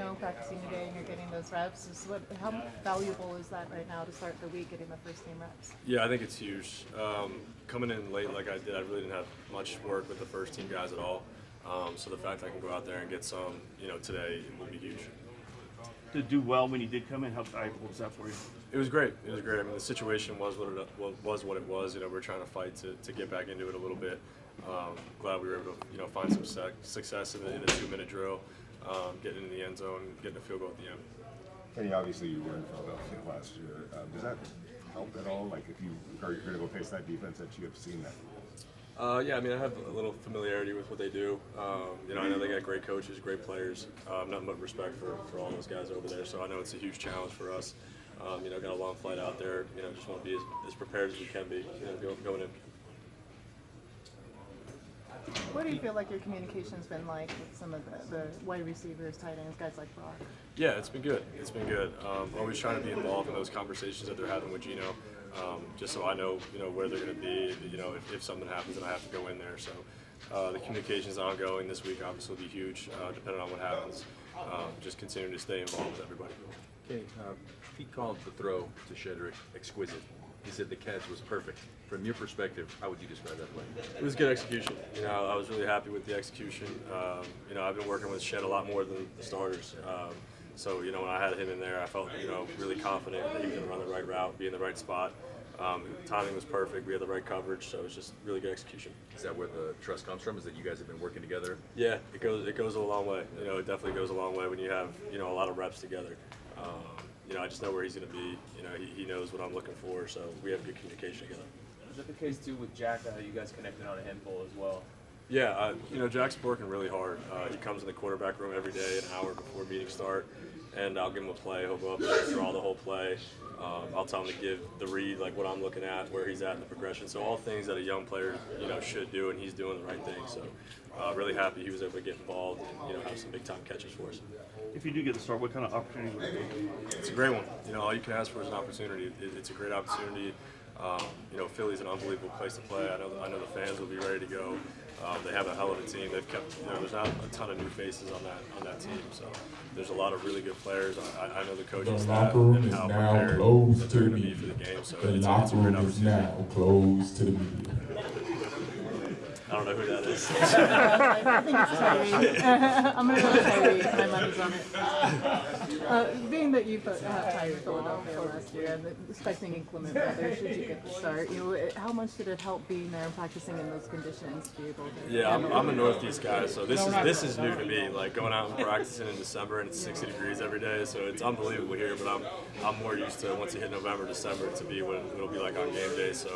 know, practicing today and you're getting those reps. How valuable is that right now to start the week, getting the first team reps? Yeah, I think it's huge. Coming in late like I did, I really didn't have much work with the first team guys at all. So the fact I can go out there and get some, today will be huge. To do well when you did come in, how valuable was that for you? It was great. It was great. I mean, the situation was what it was. We're trying to fight to get back into it a little bit. Glad we were able to, find some success in a 2-minute drill, getting in the end zone, getting a field goal at the end. Kenny, obviously you were in Philadelphia last year. Does that help at all? Like if you are going to go face that defense that you have seen that? Yeah, I mean, I have a little familiarity with what they do. I know they got great coaches, great players. Nothing but respect for all those guys over there. So I know it's a huge challenge for us. Got a long flight out there. Just want to be as prepared as we can be, going in. What do you feel like your communication's been like with some of the wide receivers, tight ends, guys like Brock? Yeah, it's been good. It's been good. Always trying to be involved in those conversations that they're having with Gino, just so I know, where they're going to be. If something happens and I have to go in there. So the communication is ongoing. This week obviously will be huge, depending on what happens. Just continue to stay involved with everybody. Okay, Pete called the throw to Shedrick exquisite. He said the catch was perfect. From your perspective, how would you describe that play? It was good execution. I was really happy with the execution. I've been working with Shed a lot more than the starters. So, when I had him in there, I felt, really confident that he was going to run the right route, be in the right spot. Timing was perfect. We had the right coverage, so it was just really good execution. Is that where the trust comes from? Is that you guys have been working together? Yeah, it goes a long way. It definitely goes a long way when you have, a lot of reps together. I just know where he's going to be. He knows what I'm looking for, so we have good communication together. Is that the case too with Jack? You guys connected on a handful as well. Yeah, Jack's working really hard. He comes in the quarterback room every day, an hour before meetings start, and I'll give him a play. He'll go up there and draw the whole play. I'll tell him to give the read, like what I'm looking at, where he's at in the progression. So all things that a young player, should do, and he's doing the right thing. So really happy he was able to get involved and, have some big-time catches for us. If you do get the start, what kind of opportunity would it be? It's a great one. All you can ask for is an opportunity. It's a great opportunity. Philly's an unbelievable place to play. I know the fans will be ready to go. They have a hell of a team. They've kept, there's not a ton of new faces on that team. So there's a lot of really good players. I know the coaching staff and how prepared that they're going to be for the game. So it's a great opportunity. Now closed to the media. I don't know who that is. I think it's Tyree. I'm going to go with Tyree. My money's on it. Being that you put Tyree Philadelphia last year and expecting inclement weather, should you get the start, how much did it help being there and practicing in those conditions to be able to? Yeah, I'm a Northeast guy, so this is new to me. Like going out and practicing in December and it's 60 degrees every day, so it's unbelievable here. But I'm more used to once you hit November, December to be what it'll be like on game day. So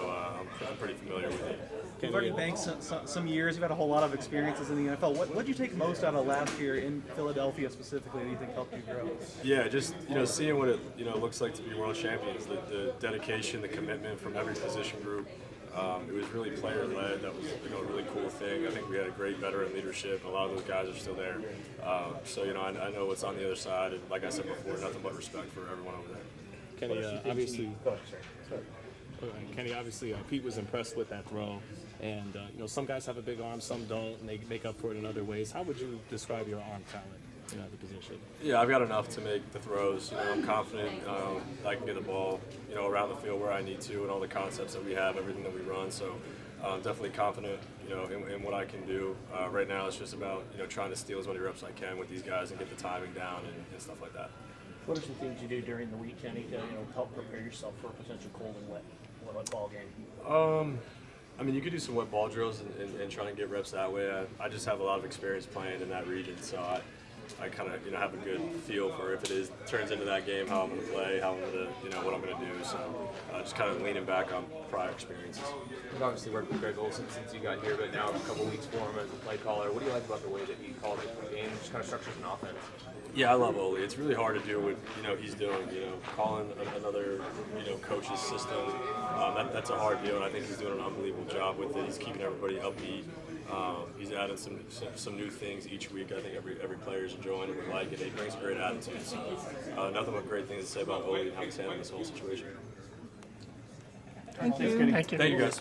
I'm pretty familiar with it. You've already banked some years. You've had a whole lot of experiences in the NFL. What did you take most out of last year in Philadelphia specifically that you think helped you grow? Yeah, just seeing what it looks like to be world champions. The dedication, the commitment from every position group. It was really player led. That was a really cool thing. I think we had a great veteran leadership. A lot of those guys are still there. So I know what's on the other side. And like I said before, nothing but respect for everyone over there. Kenny, obviously, Pete was impressed with that throw, and some guys have a big arm, some don't, and they make up for it in other ways. How would you describe your arm talent at the position? Yeah, I've got enough to make the throws. I'm confident I can get the ball, around the field where I need to, and all the concepts that we have, everything that we run. So I'm definitely confident, in what I can do. Right now, it's just about trying to steal as many reps as I can with these guys and get the timing down and stuff like that. What are some things you do during the week, Kenny, to help prepare yourself for a potential cold and wet ball game? I mean, you could do some wet ball drills and try to get reps that way. I just have a lot of experience playing in that region, so I kind of have a good feel for if it turns into that game, how I'm going to play, how I'm going to what I'm going to do. So just kind of leaning back on prior experiences. You've obviously worked with Greg Olson since you got here, but now a couple weeks for him as a play caller. What do you like about the way that he called the game, just kind of structures an offense? Yeah, I love Ole. It's really hard to do what he's doing. Calling another coach's system. That's a hard deal, and I think he's doing an unbelievable job with it. He's keeping everybody upbeat. He's added some new things each week. I think every player's enjoying it and like it. He brings a great attitude. So nothing but great things to say about Ole and how he's handling this whole situation. Thank you. Thank you guys.